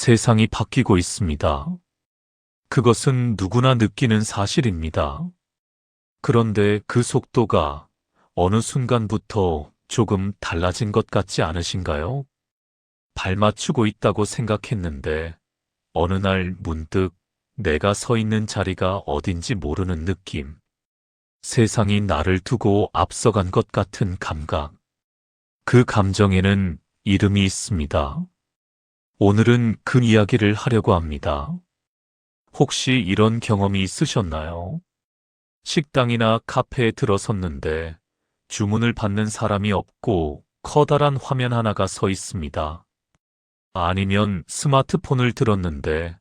세상이 바뀌고 있습니다. 그것은 누구나 느끼는 사실입니다. 그런데 그 속도가 어느 순간부터 조금 달라진 것 같지 않으신가요? 발맞추고 있다고 생각했는데 어느 날 문득 내가 서 있는 자리가 어딘지 모르는 느낌. 세상이 나를 두고 앞서간 것 같은 감각. 그 감정에는 이름이 있습니다. 오늘은 그 이야기를 하려고 합니다. 혹시 이런 경험이 있으셨나요? 식당이나 카페에 들어섰는데 주문을 받는 사람이 없고 커다란 화면 하나가 서 있습니다. 아니면 스마트폰을 들었는데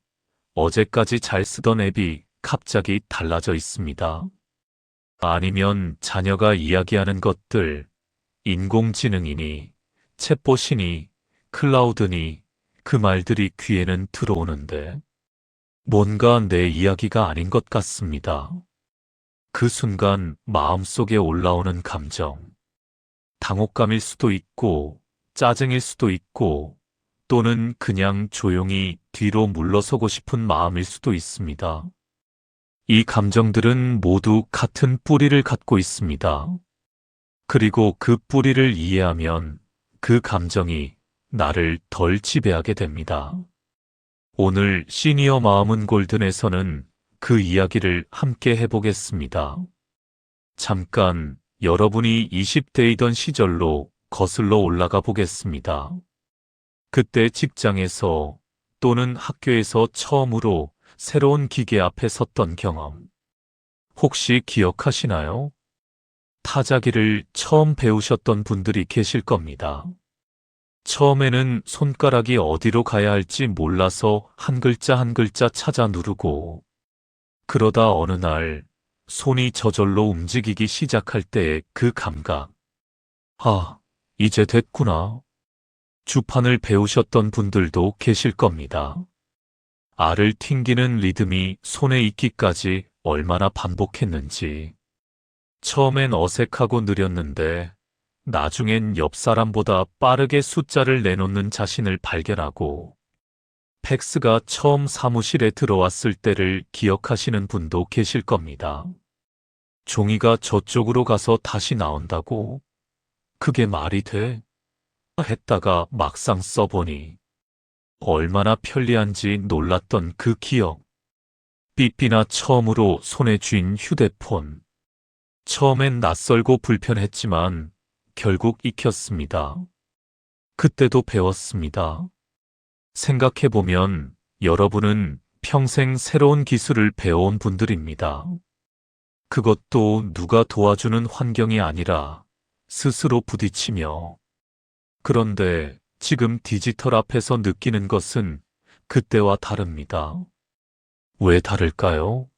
어제까지 잘 쓰던 앱이 갑자기 달라져 있습니다. 아니면 자녀가 이야기하는 것들, 인공지능이니, 챗봇이니, 클라우드니, 그 말들이 귀에는 들어오는데 뭔가 내 이야기가 아닌 것 같습니다. 그 순간 마음속에 올라오는 감정, 당혹감일 수도 있고, 짜증일 수도 있고, 또는 그냥 조용히 뒤로 물러서고 싶은 마음일 수도 있습니다. 이 감정들은 모두 같은 뿌리를 갖고 있습니다. 그리고 그 뿌리를 이해하면 그 감정이 나를 덜 지배하게 됩니다. 오늘 시니어 마음은 골든에서는 그 이야기를 함께 해보겠습니다. 잠깐 여러분이 20대이던 시절로 거슬러 올라가 보겠습니다. 그때 직장에서 또는 학교에서 처음으로 새로운 기계 앞에 섰던 경험. 혹시 기억하시나요? 타자기를 처음 배우셨던 분들이 계실 겁니다. 처음에는 손가락이 어디로 가야 할지 몰라서 한 글자 한 글자 찾아 누르고, 그러다 어느 날 손이 저절로 움직이기 시작할 때의 그 감각. 아, 이제 됐구나. 주판을 배우셨던 분들도 계실 겁니다. 알을 튕기는 리듬이 손에 익기까지 얼마나 반복했는지. 처음엔 어색하고 느렸는데 나중엔 옆 사람보다 빠르게 숫자를 내놓는 자신을 발견하고, 팩스가 처음 사무실에 들어왔을 때를 기억하시는 분도 계실 겁니다. 종이가 저쪽으로 가서 다시 나온다고? 그게 말이 돼? 했다가 막상 써보니 얼마나 편리한지 놀랐던 그 기억. 삐삐나 처음으로 손에 쥔 휴대폰. 처음엔 낯설고 불편했지만 결국 익혔습니다. 그때도 배웠습니다. 생각해보면 여러분은 평생 새로운 기술을 배워온 분들입니다. 그것도 누가 도와주는 환경이 아니라 스스로 부딪히며. 그런데 지금 디지털 앞에서 느끼는 것은 그때와 다릅니다. 왜 다를까요?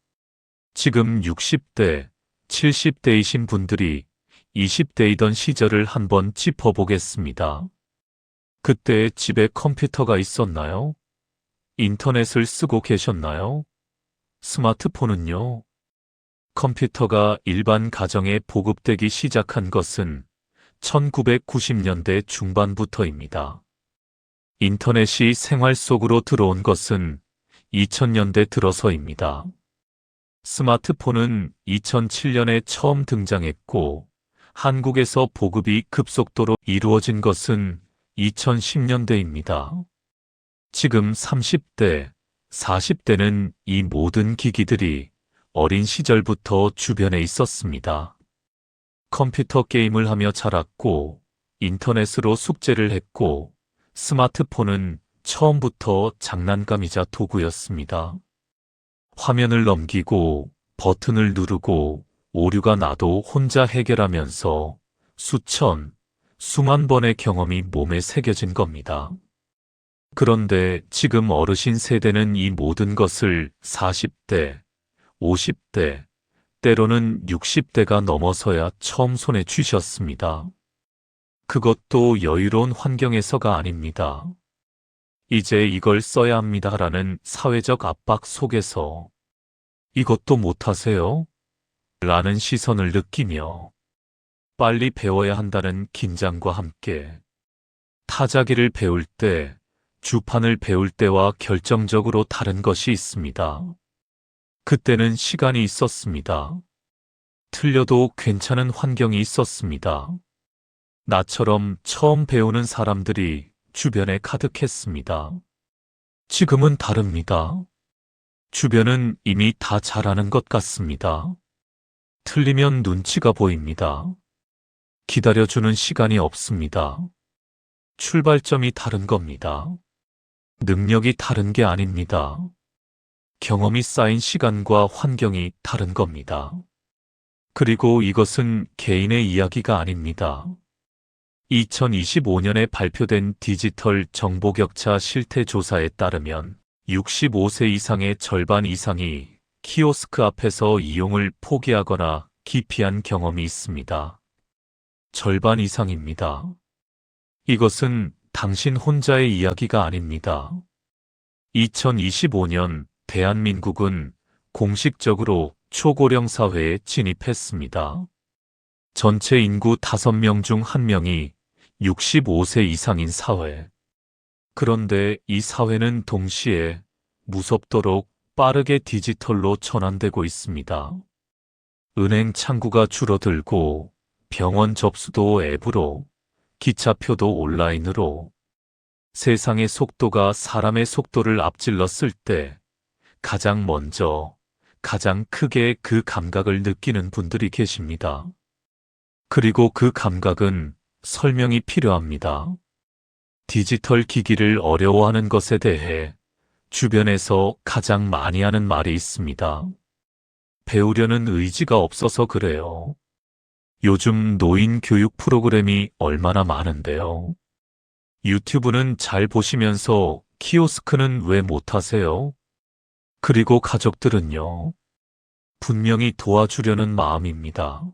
지금 60대, 70대이신 분들이 20대이던 시절을 한번 짚어보겠습니다. 그때 집에 컴퓨터가 있었나요? 인터넷을 쓰고 계셨나요? 스마트폰은요? 컴퓨터가 일반 가정에 보급되기 시작한 것은 1990년대 중반부터입니다. 인터넷이 생활 속으로 들어온 것은 2000년대 들어서입니다. 스마트폰은 2007년에 처음 등장했고, 한국에서 보급이 급속도로 이루어진 것은 2010년대입니다. 지금 30대, 40대는 이 모든 기기들이 어린 시절부터 주변에 있었습니다. 컴퓨터 게임을 하며 자랐고, 인터넷으로 숙제를 했고, 스마트폰은 처음부터 장난감이자 도구였습니다. 화면을 넘기고, 버튼을 누르고, 오류가 나도 혼자 해결하면서 수천, 수만 번의 경험이 몸에 새겨진 겁니다. 그런데 지금 어르신 세대는 이 모든 것을 40대, 50대, 때로는 60대가 넘어서야 처음 손에 쥐셨습니다. 그것도 여유로운 환경에서가 아닙니다. 이제 이걸 써야 합니다라는 사회적 압박 속에서 이것도 못하세요? 라는 시선을 느끼며 빨리 배워야 한다는 긴장과 함께 타자기를 배울 때 주판을 배울 때와 결정적으로 다른 것이 있습니다. 그때는 시간이 있었습니다. 틀려도 괜찮은 환경이 있었습니다. 나처럼 처음 배우는 사람들이 주변에 가득했습니다. 지금은 다릅니다. 주변은 이미 다 잘하는 것 같습니다. 틀리면 눈치가 보입니다. 기다려주는 시간이 없습니다. 출발점이 다른 겁니다. 능력이 다른 게 아닙니다. 경험이 쌓인 시간과 환경이 다른 겁니다. 그리고 이것은 개인의 이야기가 아닙니다. 2025년에 발표된 디지털 정보격차 실태조사에 따르면 65세 이상의 절반 이상이 키오스크 앞에서 이용을 포기하거나 기피한 경험이 있습니다. 절반 이상입니다. 이것은 당신 혼자의 이야기가 아닙니다. 2025년 대한민국은 공식적으로 초고령 사회에 진입했습니다. 전체 인구 5명 중 1명이 65세 이상인 사회. 그런데 이 사회는 동시에 무섭도록 빠르게 디지털로 전환되고 있습니다. 은행 창구가 줄어들고 병원 접수도 앱으로, 기차표도 온라인으로. 세상의 속도가 사람의 속도를 앞질렀을 때 가장 먼저, 가장 크게 그 감각을 느끼는 분들이 계십니다. 그리고 그 감각은 설명이 필요합니다. 디지털 기기를 어려워하는 것에 대해 주변에서 가장 많이 하는 말이 있습니다. 배우려는 의지가 없어서 그래요. 요즘 노인 교육 프로그램이 얼마나 많은데요. 유튜브는 잘 보시면서 키오스크는 왜 못하세요? 그리고 가족들은요. 분명히 도와주려는 마음입니다.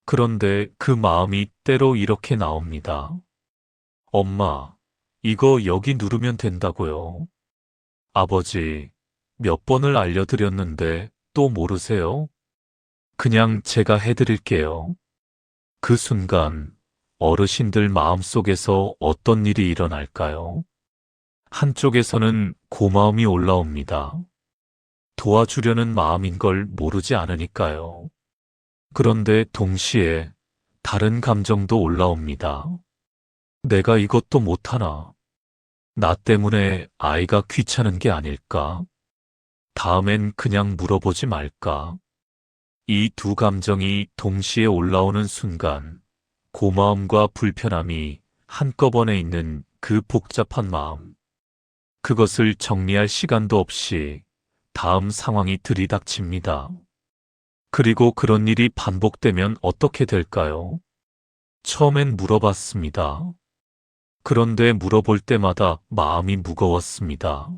그런데 그 마음이 때로 이렇게 나옵니다. 엄마, 이거 여기 누르면 된다고요. 아버지, 몇 번을 알려드렸는데 또 모르세요? 그냥 제가 해드릴게요. 그 순간 어르신들 마음속에서 어떤 일이 일어날까요? 한쪽에서는 고마움이 올라옵니다. 도와주려는 마음인 걸 모르지 않으니까요. 그런데 동시에 다른 감정도 올라옵니다. 내가 이것도 못하나? 나 때문에 아이가 귀찮은 게 아닐까? 다음엔 그냥 물어보지 말까? 이 두 감정이 동시에 올라오는 순간 고마움과 불편함이 한꺼번에 있는 그 복잡한 마음. 그것을 정리할 시간도 없이 다음 상황이 들이닥칩니다. 그리고 그런 일이 반복되면 어떻게 될까요? 처음엔 물어봤습니다. 그런데 물어볼 때마다 마음이 무거웠습니다.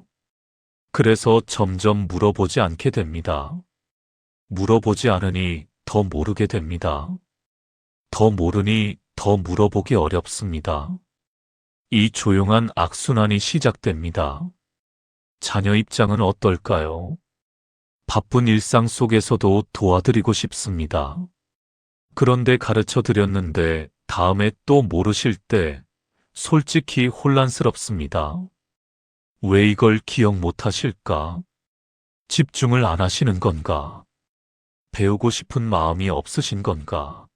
그래서 점점 물어보지 않게 됩니다. 물어보지 않으니 더 모르게 됩니다. 더 모르니 더 물어보기 어렵습니다. 이 조용한 악순환이 시작됩니다. 자녀 입장은 어떨까요? 바쁜 일상 속에서도 도와드리고 싶습니다. 그런데 가르쳐 드렸는데 다음에 또 모르실 때 솔직히 혼란스럽습니다. 왜 이걸 기억 못 하실까? 집중을 안 하시는 건가? 배우고 싶은 마음이 없으신 건가?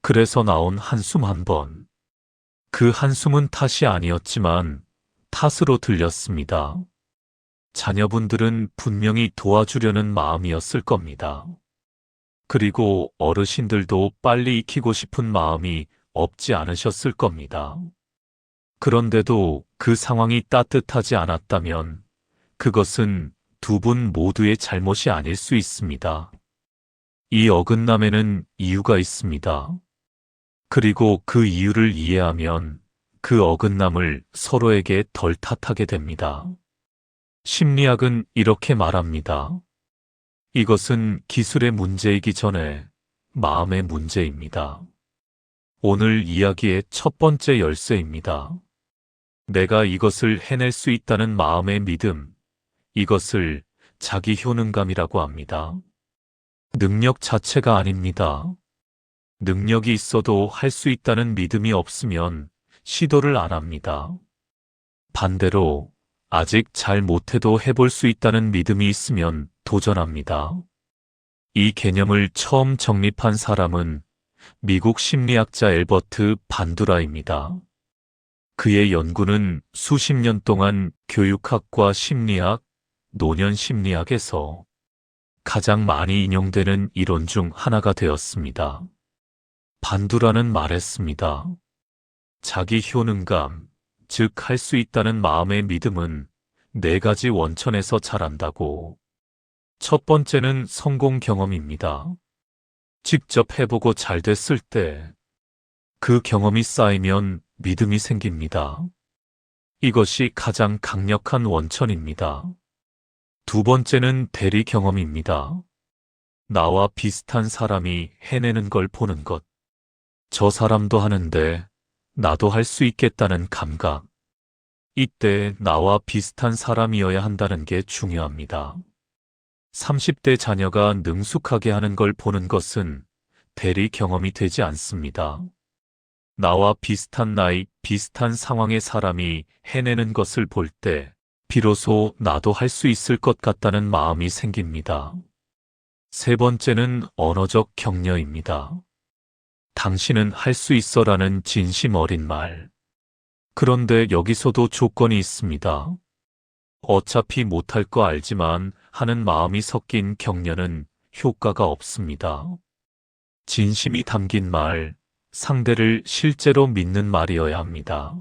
그래서 나온 한숨 한 번. 그 한숨은 탓이 아니었지만 탓으로 들렸습니다. 자녀분들은 분명히 도와주려는 마음이었을 겁니다. 그리고 어르신들도 빨리 익히고 싶은 마음이 없지 않으셨을 겁니다. 그런데도 그 상황이 따뜻하지 않았다면 그것은 두 분 모두의 잘못이 아닐 수 있습니다. 이 어긋남에는 이유가 있습니다. 그리고 그 이유를 이해하면 그 어긋남을 서로에게 덜 탓하게 됩니다. 심리학은 이렇게 말합니다. 이것은 기술의 문제이기 전에 마음의 문제입니다. 오늘 이야기의 첫 번째 열쇠입니다. 내가 이것을 해낼 수 있다는 마음의 믿음, 이것을 자기 효능감이라고 합니다. 능력 자체가 아닙니다. 능력이 있어도 할 수 있다는 믿음이 없으면 시도를 안 합니다. 반대로 아직 잘 못해도 해볼 수 있다는 믿음이 있으면 도전합니다. 이 개념을 처음 정립한 사람은 미국 심리학자 엘버트 반두라입니다. 그의 연구는 수십 년 동안 교육학과 심리학, 노년 심리학에서 가장 많이 인용되는 이론 중 하나가 되었습니다. 반두라는 말했습니다. 자기 효능감, 즉 할 수 있다는 마음의 믿음은 4가지 원천에서 자란다고. 첫 번째는 성공 경험입니다. 직접 해보고 잘 됐을 때 그 경험이 쌓이면 믿음이 생깁니다. 이것이 가장 강력한 원천입니다. 두 번째는 대리 경험입니다. 나와 비슷한 사람이 해내는 걸 보는 것. 저 사람도 하는데 나도 할 수 있겠다는 감각. 이때 나와 비슷한 사람이어야 한다는 게 중요합니다. 30대 자녀가 능숙하게 하는 걸 보는 것은 대리 경험이 되지 않습니다. 나와 비슷한 나이, 비슷한 상황의 사람이 해내는 것을 볼 때 비로소 나도 할 수 있을 것 같다는 마음이 생깁니다. 세 번째는 언어적 격려입니다. 당신은 할 수 있어라는 진심 어린 말. 그런데 여기서도 조건이 있습니다. 어차피 못할 거 알지만 하는 마음이 섞인 격려는 효과가 없습니다. 진심이 담긴 말, 상대를 실제로 믿는 말이어야 합니다.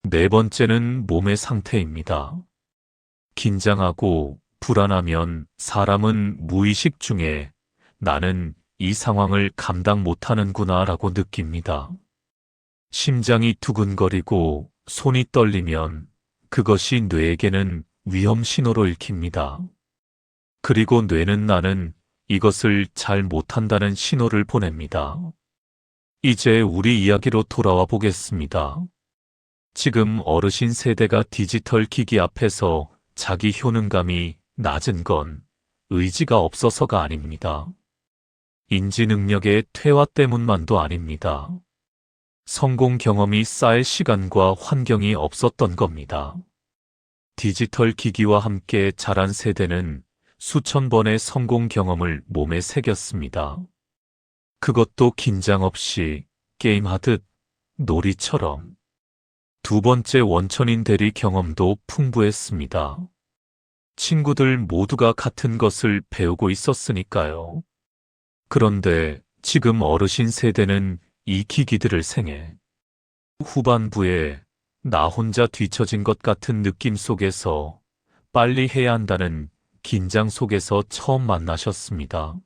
네 번째는 몸의 상태입니다. 긴장하고 불안하면 사람은 무의식 중에 나는 이 상황을 감당 못하는구나 라고 느낍니다. 심장이 두근거리고 손이 떨리면 그것이 뇌에게는 위험 신호로 읽힙니다. 그리고 뇌는 나는 이것을 잘 못한다는 신호를 보냅니다. 이제 우리 이야기로 돌아와 보겠습니다. 지금 어르신 세대가 디지털 기기 앞에서 자기 효능감이 낮은 건 의지가 없어서가 아닙니다. 인지 능력의 퇴화 때문만도 아닙니다. 성공 경험이 쌓일 시간과 환경이 없었던 겁니다. 디지털 기기와 함께 자란 세대는 수천 번의 성공 경험을 몸에 새겼습니다. 그것도 긴장 없이 게임하듯 놀이처럼. 두 번째 원천인 대리 경험도 풍부했습니다. 친구들 모두가 같은 것을 배우고 있었으니까요. 그런데 지금 어르신 세대는 이 기기들을 생애 후반부에 나 혼자 뒤처진 것 같은 느낌 속에서 빨리 해야 한다는 긴장 속에서 처음 만나셨습니다.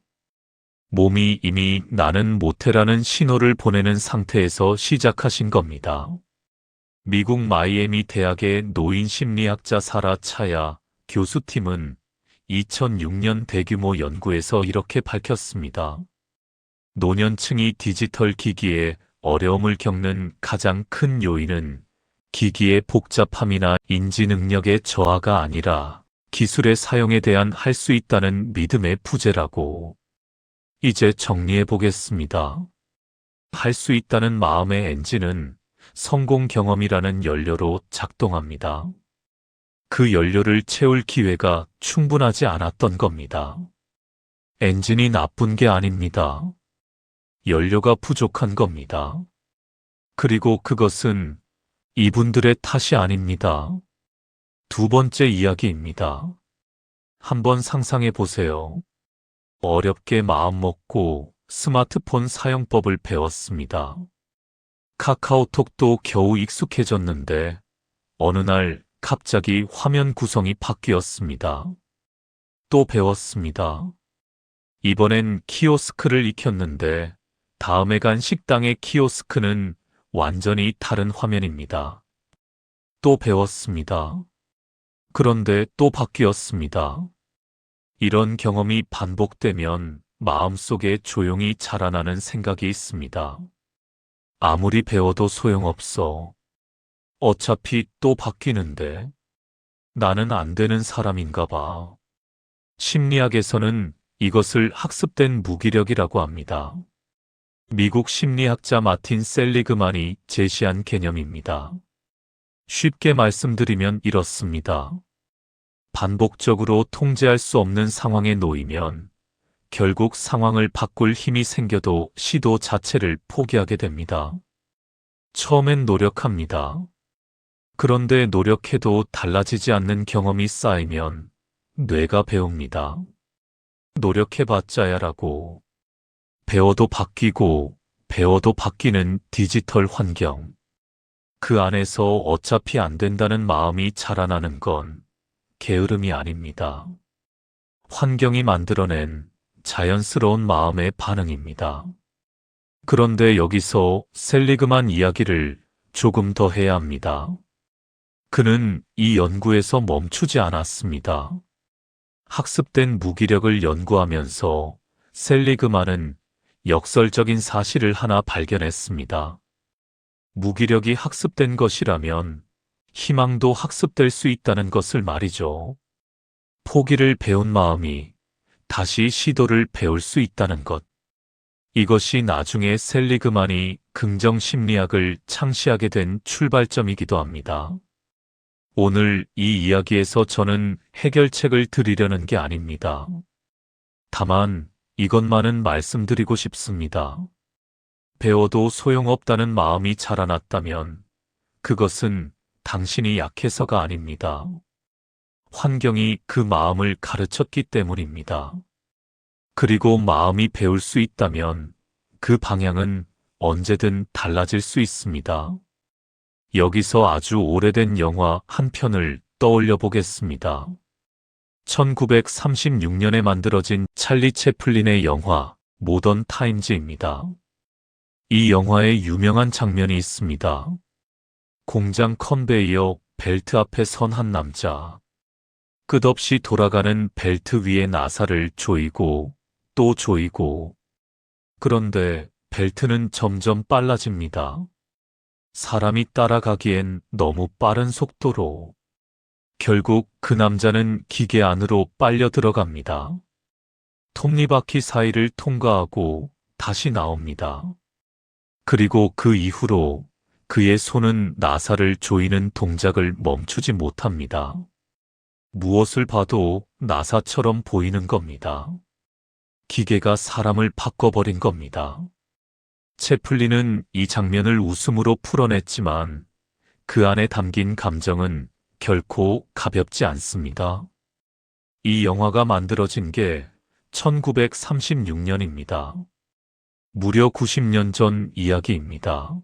몸이 이미 나는 못해라는 신호를 보내는 상태에서 시작하신 겁니다. 미국 마이애미 대학의 노인심리학자 사라 차야 교수팀은 2006년 대규모 연구에서 이렇게 밝혔습니다. 노년층이 디지털 기기에 어려움을 겪는 가장 큰 요인은 기기의 복잡함이나 인지 능력의 저하가 아니라 기술의 사용에 대한 할 수 있다는 믿음의 부재라고. 이제 정리해 보겠습니다. 할 수 있다는 마음의 엔진은 성공 경험이라는 연료로 작동합니다. 그 연료를 채울 기회가 충분하지 않았던 겁니다. 엔진이 나쁜 게 아닙니다. 연료가 부족한 겁니다. 그리고 그것은 이분들의 탓이 아닙니다. 두 번째 이야기입니다. 한번 상상해 보세요. 어렵게 마음먹고 스마트폰 사용법을 배웠습니다. 카카오톡도 겨우 익숙해졌는데 어느 날 갑자기 화면 구성이 바뀌었습니다. 또 배웠습니다. 이번엔 키오스크를 익혔는데 다음에 간 식당의 키오스크는 완전히 다른 화면입니다. 또 배웠습니다. 그런데 또 바뀌었습니다. 이런 경험이 반복되면 마음속에 조용히 자라나는 생각이 있습니다. 아무리 배워도 소용없어. 어차피 또 바뀌는데. 나는 안 되는 사람인가 봐. 심리학에서는 이것을 학습된 무기력이라고 합니다. 미국 심리학자 마틴 셀리그만이 제시한 개념입니다. 쉽게 말씀드리면 이렇습니다. 반복적으로 통제할 수 없는 상황에 놓이면 결국 상황을 바꿀 힘이 생겨도 시도 자체를 포기하게 됩니다. 처음엔 노력합니다. 그런데 노력해도 달라지지 않는 경험이 쌓이면 뇌가 배웁니다. 노력해봤자야라고. 배워도 바뀌고 배워도 바뀌는 디지털 환경. 그 안에서 어차피 안 된다는 마음이 자라나는 건 게으름이 아닙니다. 환경이 만들어낸 자연스러운 마음의 반응입니다. 그런데 여기서 셀리그만 이야기를 조금 더 해야 합니다. 그는 이 연구에서 멈추지 않았습니다. 학습된 무기력을 연구하면서 셀리그만은 역설적인 사실을 하나 발견했습니다. 무기력이 학습된 것이라면 희망도 학습될 수 있다는 것을 말이죠. 포기를 배운 마음이 다시 시도를 배울 수 있다는 것. 이것이 나중에 셀리그만이 긍정심리학을 창시하게 된 출발점이기도 합니다. 오늘 이 이야기에서 저는 해결책을 드리려는 게 아닙니다. 다만 이것만은 말씀드리고 싶습니다. 배워도 소용없다는 마음이 자라났다면 그것은 당신이 약해서가 아닙니다. 환경이 그 마음을 가르쳤기 때문입니다. 그리고 마음이 배울 수 있다면 그 방향은 언제든 달라질 수 있습니다. 여기서 아주 오래된 영화 한 편을 떠올려 보겠습니다. 1936년에 만들어진 찰리 채플린의 영화 모던 타임즈입니다. 이 영화에 유명한 장면이 있습니다. 공장 컨베이어 벨트 앞에 선 한 남자. 끝없이 돌아가는 벨트 위에 나사를 조이고 또 조이고. 그런데 벨트는 점점 빨라집니다. 사람이 따라가기엔 너무 빠른 속도로. 결국 그 남자는 기계 안으로 빨려 들어갑니다. 톱니바퀴 사이를 통과하고 다시 나옵니다. 그리고 그 이후로 그의 손은 나사를 조이는 동작을 멈추지 못합니다. 무엇을 봐도 나사처럼 보이는 겁니다. 기계가 사람을 바꿔버린 겁니다. 채플린은 이 장면을 웃음으로 풀어냈지만 그 안에 담긴 감정은 결코 가볍지 않습니다. 이 영화가 만들어진 게 1936년입니다. 무려 90년 전 이야기입니다.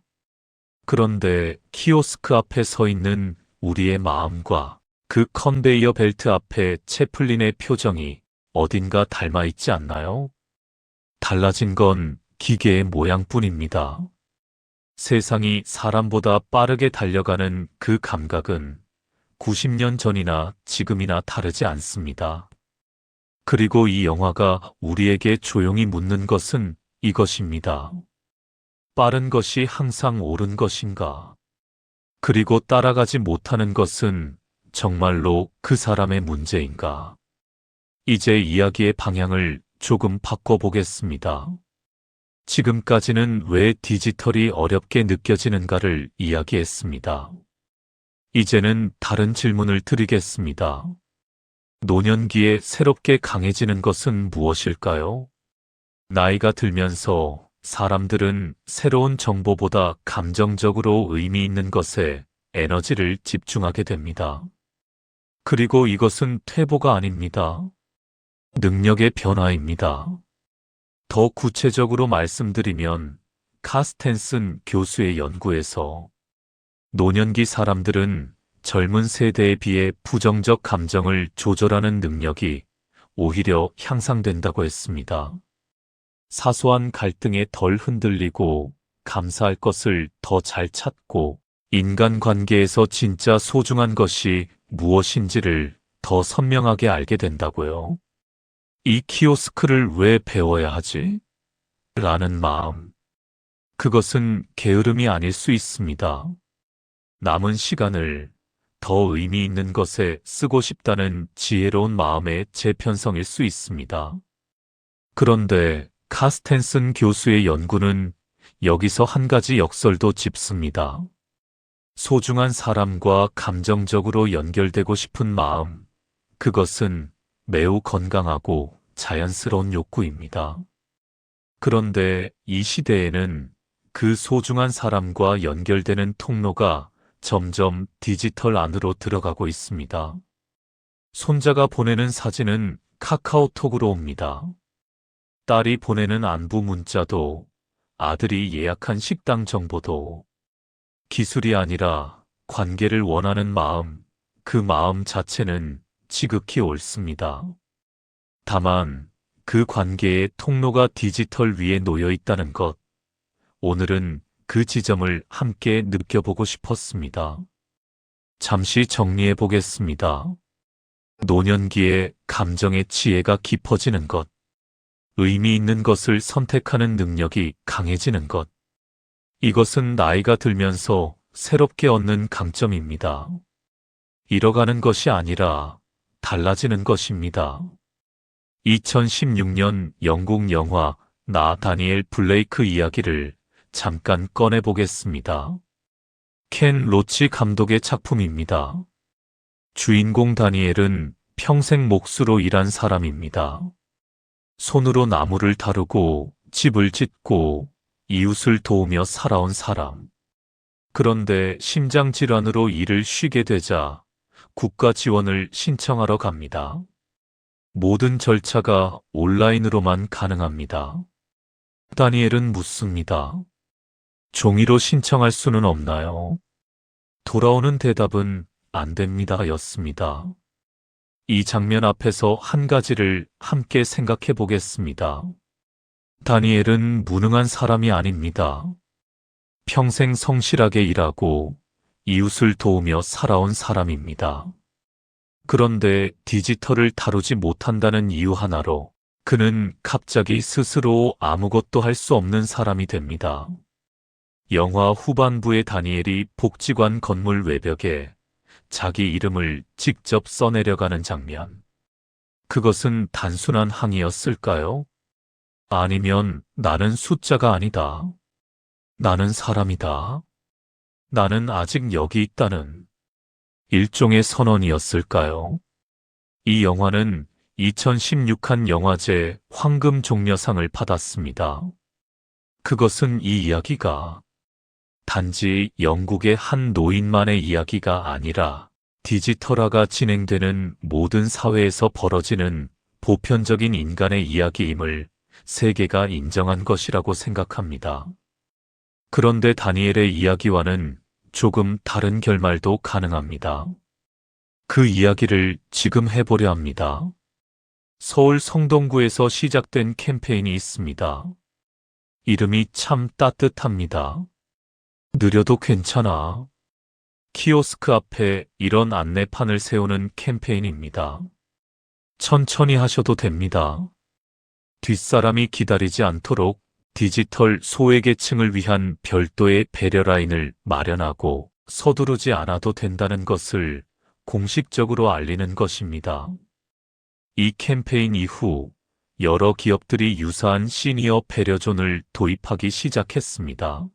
그런데 키오스크 앞에 서 있는 우리의 마음과 그 컨베이어 벨트 앞에 채플린의 표정이 어딘가 닮아 있지 않나요? 달라진 건 기계의 모양뿐입니다. 세상이 사람보다 빠르게 달려가는 그 감각은 90년 전이나 지금이나 다르지 않습니다. 그리고 이 영화가 우리에게 조용히 묻는 것은 이것입니다. 빠른 것이 항상 옳은 것인가? 그리고 따라가지 못하는 것은 정말로 그 사람의 문제인가? 이제 이야기의 방향을 조금 바꿔보겠습니다. 지금까지는 왜 디지털이 어렵게 느껴지는가를 이야기했습니다. 이제는 다른 질문을 드리겠습니다. 노년기에 새롭게 강해지는 것은 무엇일까요? 나이가 들면서 사람들은 새로운 정보보다 감정적으로 의미 있는 것에 에너지를 집중하게 됩니다. 그리고 이것은 퇴보가 아닙니다. 능력의 변화입니다. 더 구체적으로 말씀드리면 카스텐슨 교수의 연구에서 노년기 사람들은 젊은 세대에 비해 부정적 감정을 조절하는 능력이 오히려 향상된다고 했습니다. 사소한 갈등에 덜 흔들리고 감사할 것을 더 잘 찾고 인간관계에서 진짜 소중한 것이 무엇인지를 더 선명하게 알게 된다고요. 이 키오스크를 왜 배워야 하지? 라는 마음. 그것은 게으름이 아닐 수 있습니다. 남은 시간을 더 의미 있는 것에 쓰고 싶다는 지혜로운 마음의 재편성일 수 있습니다. 그런데 카스텐슨 교수의 연구는 여기서 한 가지 역설도 짚습니다. 소중한 사람과 감정적으로 연결되고 싶은 마음, 그것은 매우 건강하고 자연스러운 욕구입니다. 그런데 이 시대에는 그 소중한 사람과 연결되는 통로가 점점 디지털 안으로 들어가고 있습니다. 손자가 보내는 사진은 카카오톡으로 옵니다. 딸이 보내는 안부 문자도, 아들이 예약한 식당 정보도, 기술이 아니라 관계를 원하는 마음, 그 마음 자체는 지극히 옳습니다. 다만 그 관계의 통로가 디지털 위에 놓여 있다는 것, 오늘은 그 지점을 함께 느껴보고 싶었습니다. 잠시 정리해 보겠습니다. 노년기에 감정의 지혜가 깊어지는 것, 의미 있는 것을 선택하는 능력이 강해지는 것, 이것은 나이가 들면서 새롭게 얻는 강점입니다. 잃어가는 것이 아니라 달라지는 것입니다. 2016년 영국 영화 나 다니엘 블레이크 이야기를 잠깐 꺼내보겠습니다. 켄 로치 감독의 작품입니다. 주인공 다니엘은 평생 몫으로 일한 사람입니다. 손으로 나무를 다루고 집을 짓고 이웃을 도우며 살아온 사람. 그런데 심장질환으로 일을 쉬게 되자 국가 지원을 신청하러 갑니다. 모든 절차가 온라인으로만 가능합니다. 다니엘은 묻습니다. 종이로 신청할 수는 없나요? 돌아오는 대답은 안 됩니다 였습니다. 이 장면 앞에서 한 가지를 함께 생각해 보겠습니다. 다니엘은 무능한 사람이 아닙니다. 평생 성실하게 일하고 이웃을 도우며 살아온 사람입니다. 그런데 디지털을 다루지 못한다는 이유 하나로 그는 갑자기 스스로 아무것도 할 수 없는 사람이 됩니다. 영화 후반부의 다니엘이 복지관 건물 외벽에 자기 이름을 직접 써내려가는 장면. 그것은 단순한 항의였을까요? 아니면 나는 숫자가 아니다. 나는 사람이다. 나는 아직 여기 있다는 일종의 선언이었을까요? 이 영화는 2016한 영화제 황금종려상을 받았습니다. 그것은 이 이야기가 단지 영국의 한 노인만의 이야기가 아니라 디지털화가 진행되는 모든 사회에서 벌어지는 보편적인 인간의 이야기임을 세계가 인정한 것이라고 생각합니다. 그런데 다니엘의 이야기와는 조금 다른 결말도 가능합니다. 그 이야기를 지금 해보려 합니다. 서울 성동구에서 시작된 캠페인이 있습니다. 이름이 참 따뜻합니다. 느려도 괜찮아. 키오스크 앞에 이런 안내판을 세우는 캠페인입니다. 천천히 하셔도 됩니다. 뒷사람이 기다리지 않도록 디지털 소외계층을 위한 별도의 배려 라인을 마련하고 서두르지 않아도 된다는 것을 공식적으로 알리는 것입니다. 이 캠페인 이후 여러 기업들이 유사한 시니어 배려존을 도입하기 시작했습니다.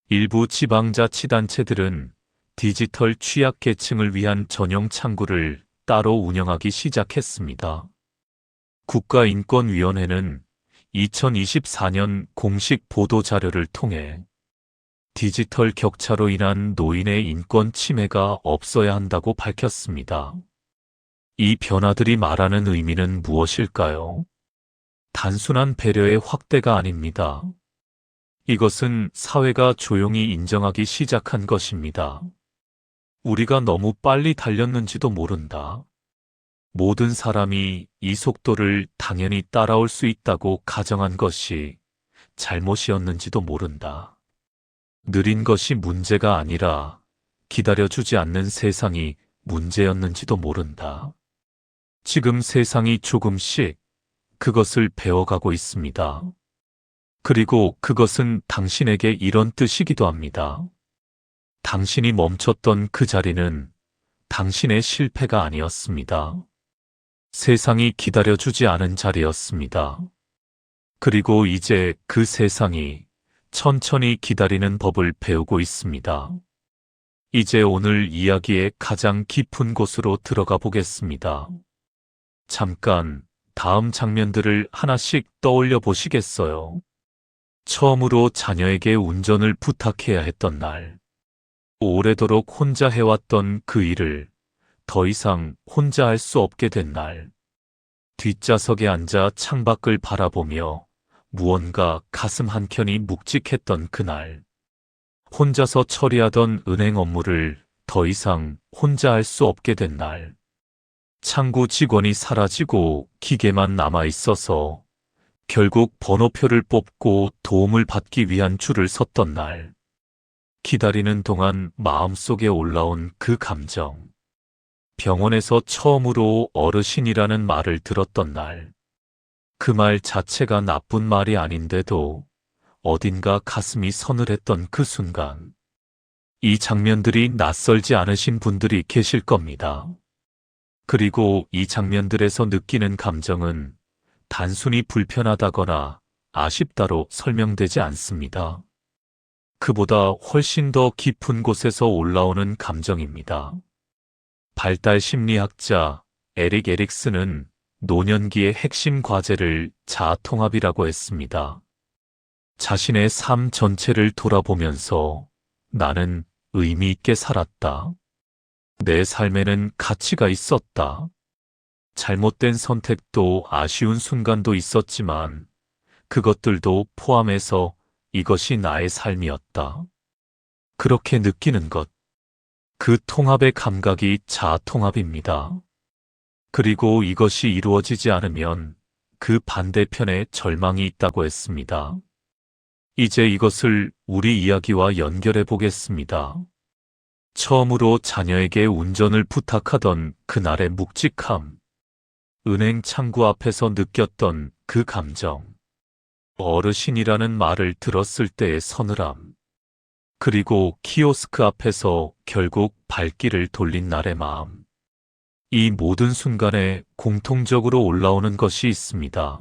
일부 지방자치단체들은 디지털 취약계층을 위한 전용 창구를 따로 운영하기 시작했습니다. 국가인권위원회는 2024년 공식 보도자료를 통해 디지털 격차로 인한 노인의 인권 침해가 없어야 한다고 밝혔습니다. 이 변화들이 말하는 의미는 무엇일까요? 단순한 배려의 확대가 아닙니다. 이것은 사회가 조용히 인정하기 시작한 것입니다. 우리가 너무 빨리 달렸는지도 모른다. 모든 사람이 이 속도를 당연히 따라올 수 있다고 가정한 것이 잘못이었는지도 모른다. 느린 것이 문제가 아니라 기다려주지 않는 세상이 문제였는지도 모른다. 지금 세상이 조금씩 그것을 배워가고 있습니다. 그리고 그것은 당신에게 이런 뜻이기도 합니다. 당신이 멈췄던 그 자리는 당신의 실패가 아니었습니다. 세상이 기다려주지 않은 자리였습니다. 그리고 이제 그 세상이 천천히 기다리는 법을 배우고 있습니다. 이제 오늘 이야기의 가장 깊은 곳으로 들어가 보겠습니다. 잠깐 다음 장면들을 하나씩 떠올려 보시겠어요? 처음으로 자녀에게 운전을 부탁해야 했던 날. 오래도록 혼자 해왔던 그 일을 더 이상 혼자 할 수 없게 된 날. 뒷좌석에 앉아 창밖을 바라보며 무언가 가슴 한켠이 묵직했던 그날. 혼자서 처리하던 은행 업무를 더 이상 혼자 할 수 없게 된 날. 창구 직원이 사라지고 기계만 남아 있어서 결국 번호표를 뽑고 도움을 받기 위한 줄을 섰던 날. 기다리는 동안 마음속에 올라온 그 감정. 병원에서 처음으로 어르신이라는 말을 들었던 날. 그 말 자체가 나쁜 말이 아닌데도 어딘가 가슴이 서늘했던 그 순간. 이 장면들이 낯설지 않으신 분들이 계실 겁니다. 그리고 이 장면들에서 느끼는 감정은 단순히 불편하다거나 아쉽다로 설명되지 않습니다. 그보다 훨씬 더 깊은 곳에서 올라오는 감정입니다. 발달 심리학자 에릭 에릭슨은 노년기의 핵심 과제를 자아통합이라고 했습니다. 자신의 삶 전체를 돌아보면서 나는 의미 있게 살았다. 내 삶에는 가치가 있었다. 잘못된 선택도 아쉬운 순간도 있었지만 그것들도 포함해서 이것이 나의 삶이었다. 그렇게 느끼는 것. 그 통합의 감각이 자아통합입니다. 그리고 이것이 이루어지지 않으면 그 반대편에 절망이 있다고 했습니다. 이제 이것을 우리 이야기와 연결해 보겠습니다. 처음으로 자녀에게 운전을 부탁하던 그날의 묵직함. 은행 창구 앞에서 느꼈던 그 감정. 어르신이라는 말을 들었을 때의 서늘함. 그리고 키오스크 앞에서 결국 발길을 돌린 날의 마음. 이 모든 순간에 공통적으로 올라오는 것이 있습니다.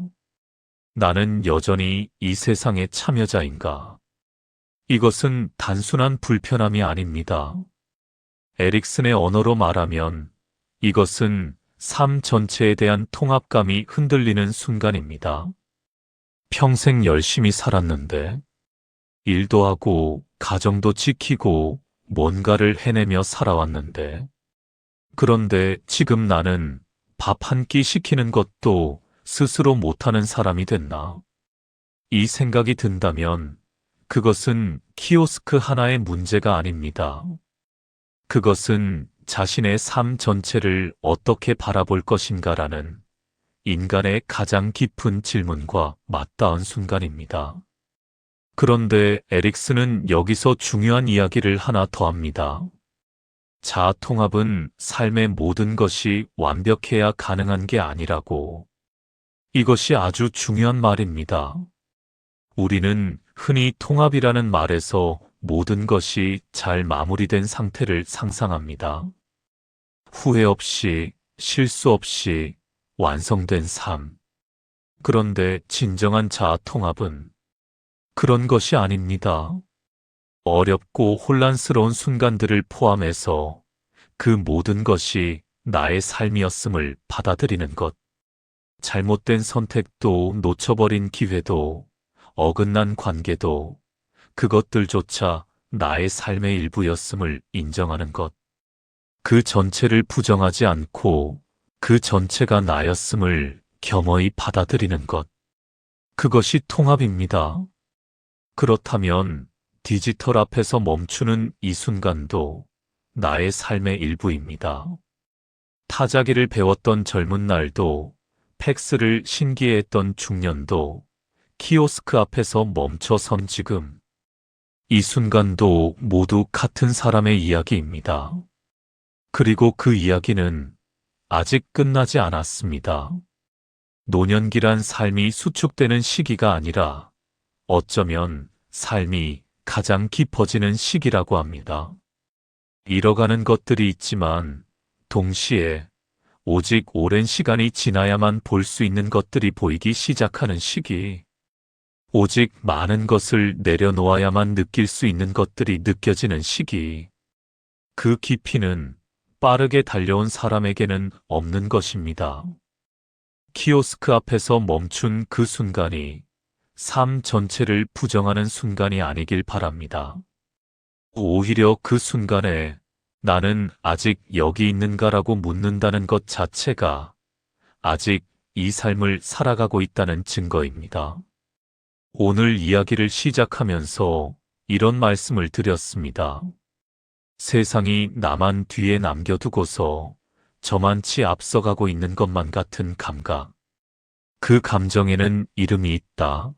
나는 여전히 이 세상의 참여자인가? 이것은 단순한 불편함이 아닙니다. 에릭슨의 언어로 말하면 이것은 삶 전체에 대한 통합감이 흔들리는 순간입니다. 평생 열심히 살았는데, 일도 하고, 가정도 지키고, 뭔가를 해내며 살아왔는데, 그런데 지금 나는 밥 한 끼 시키는 것도 스스로 못하는 사람이 됐나? 이 생각이 든다면 그것은 키오스크 하나의 문제가 아닙니다. 그것은 자신의 삶 전체를 어떻게 바라볼 것인가라는 인간의 가장 깊은 질문과 맞닿은 순간입니다. 그런데 에릭슨은 여기서 중요한 이야기를 하나 더 합니다. 자아통합은 삶의 모든 것이 완벽해야 가능한 게 아니라고. 이것이 아주 중요한 말입니다. 우리는 흔히 통합이라는 말에서 모든 것이 잘 마무리된 상태를 상상합니다. 후회 없이, 실수 없이 완성된 삶. 그런데 진정한 자아통합은 그런 것이 아닙니다. 어렵고 혼란스러운 순간들을 포함해서 그 모든 것이 나의 삶이었음을 받아들이는 것. 잘못된 선택도 놓쳐버린 기회도 어긋난 관계도 그것들조차 나의 삶의 일부였음을 인정하는 것. 그 전체를 부정하지 않고 그 전체가 나였음을 겸허히 받아들이는 것. 그것이 통합입니다. 그렇다면 디지털 앞에서 멈추는 이 순간도 나의 삶의 일부입니다. 타자기를 배웠던 젊은 날도 팩스를 신기해했던 중년도 키오스크 앞에서 멈춰선 지금. 이 순간도 모두 같은 사람의 이야기입니다. 그리고 그 이야기는 아직 끝나지 않았습니다. 노년기란 삶이 수축되는 시기가 아니라 어쩌면 삶이 가장 깊어지는 시기라고 합니다. 잃어가는 것들이 있지만 동시에 오직 오랜 시간이 지나야만 볼 수 있는 것들이 보이기 시작하는 시기. 오직 많은 것을 내려놓아야만 느낄 수 있는 것들이 느껴지는 시기. 그 깊이는 빠르게 달려온 사람에게는 없는 것입니다. 키오스크 앞에서 멈춘 그 순간이 삶 전체를 부정하는 순간이 아니길 바랍니다. 오히려 그 순간에 나는 아직 여기 있는가라고 묻는다는 것 자체가 아직 이 삶을 살아가고 있다는 증거입니다. 오늘 이야기를 시작하면서 이런 말씀을 드렸습니다. 세상이 나만 뒤에 남겨두고서 저만치 앞서가고 있는 것만 같은 감각. 그 감정에는 이름이 있다.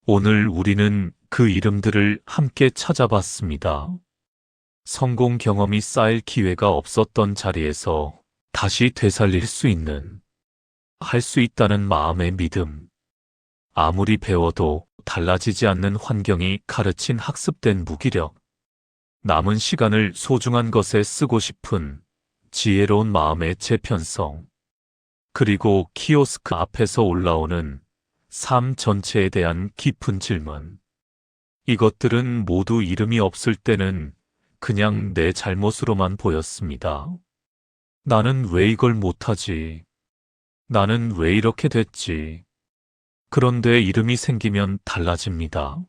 오늘 우리는 그 이름들을 함께 찾아봤습니다. 성공 경험이 쌓일 기회가 없었던 자리에서 다시 되살릴 수 있는, 할 수 있다는 마음의 믿음. 아무리 배워도 달라지지 않는 환경이 가르친 학습된 무기력. 남은 시간을 소중한 것에 쓰고 싶은 지혜로운 마음의 재편성. 그리고 키오스크 앞에서 올라오는 삶 전체에 대한 깊은 질문. 이것들은 모두 이름이 없을 때는 그냥 내 잘못으로만 보였습니다. 나는 왜 이걸 못하지? 나는 왜 이렇게 됐지? 그런데 이름이 생기면 달라집니다.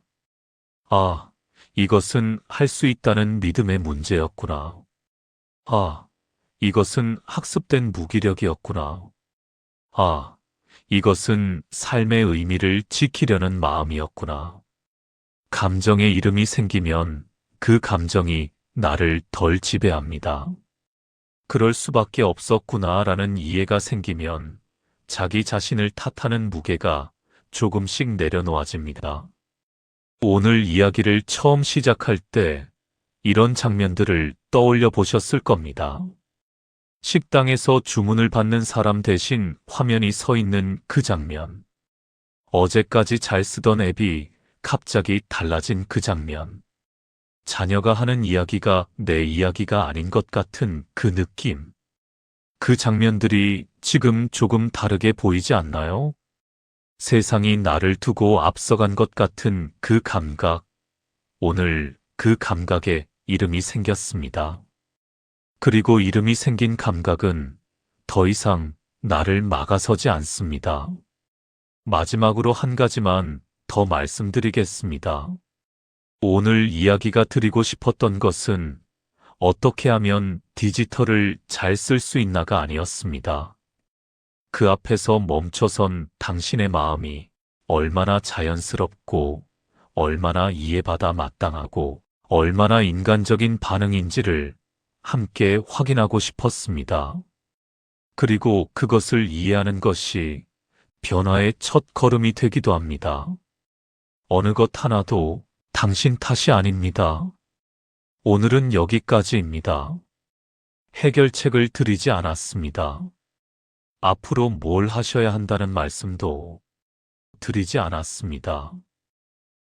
아, 이것은 할 수 있다는 믿음의 문제였구나. 아, 이것은 학습된 무기력이었구나. 아, 이것은 삶의 의미를 지키려는 마음이었구나. 감정의 이름이 생기면 그 감정이 나를 덜 지배합니다. 그럴 수밖에 없었구나라는 이해가 생기면 자기 자신을 탓하는 무게가 조금씩 내려놓아집니다. 오늘 이야기를 처음 시작할 때 이런 장면들을 떠올려 보셨을 겁니다. 식당에서 주문을 받는 사람 대신 화면이 서 있는 그 장면. 어제까지 잘 쓰던 앱이 갑자기 달라진 그 장면. 자녀가 하는 이야기가 내 이야기가 아닌 것 같은 그 느낌. 그 장면들이 지금 조금 다르게 보이지 않나요? 세상이 나를 두고 앞서간 것 같은 그 감각. 오늘 그 감각에 이름이 생겼습니다. 그리고 이름이 생긴 감각은 더 이상 나를 막아서지 않습니다. 마지막으로 한 가지만 더 말씀드리겠습니다. 오늘 이야기가 드리고 싶었던 것은 어떻게 하면 디지털을 잘 쓸 수 있나가 아니었습니다. 그 앞에서 멈춰선 당신의 마음이 얼마나 자연스럽고 얼마나 이해받아 마땅하고 얼마나 인간적인 반응인지를 함께 확인하고 싶었습니다. 그리고 그것을 이해하는 것이 변화의 첫 걸음이 되기도 합니다. 어느 것 하나도 당신 탓이 아닙니다. 오늘은 여기까지입니다. 해결책을 드리지 않았습니다. 앞으로 뭘 하셔야 한다는 말씀도 드리지 않았습니다.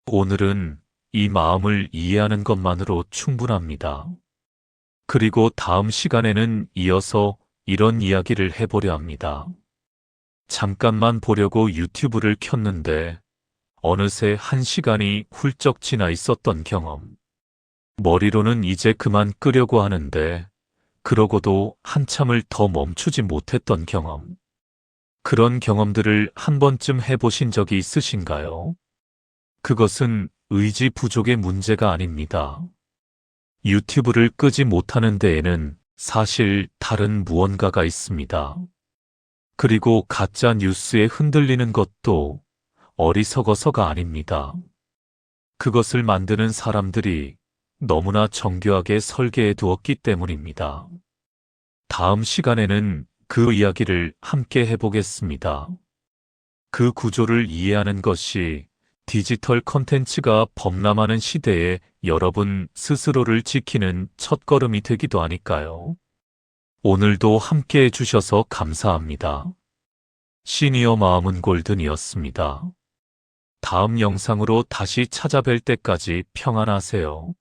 오늘은 이 마음을 이해하는 것만으로 충분합니다. 그리고 다음 시간에는 이어서 이런 이야기를 해보려 합니다. 잠깐만 보려고 유튜브를 켰는데 어느새 1시간이 훌쩍 지나 있었던 경험. 머리로는 이제 그만 끄려고 하는데 그러고도 한참을 더 멈추지 못했던 경험. 그런 경험들을 한 번쯤 해보신 적이 있으신가요? 그것은 의지 부족의 문제가 아닙니다. 유튜브를 끄지 못하는 데에는 사실 다른 무언가가 있습니다. 그리고 가짜 뉴스에 흔들리는 것도 어리석어서가 아닙니다. 그것을 만드는 사람들이 너무나 정교하게 설계해 두었기 때문입니다. 다음 시간에는 그 이야기를 함께 해보겠습니다. 그 구조를 이해하는 것이 디지털 콘텐츠가 범람하는 시대에 여러분 스스로를 지키는 첫걸음이 되기도 하니까요. 오늘도 함께 해주셔서 감사합니다. 시니어 마음은 골든이었습니다. 다음 영상으로 다시 찾아뵐 때까지 평안하세요.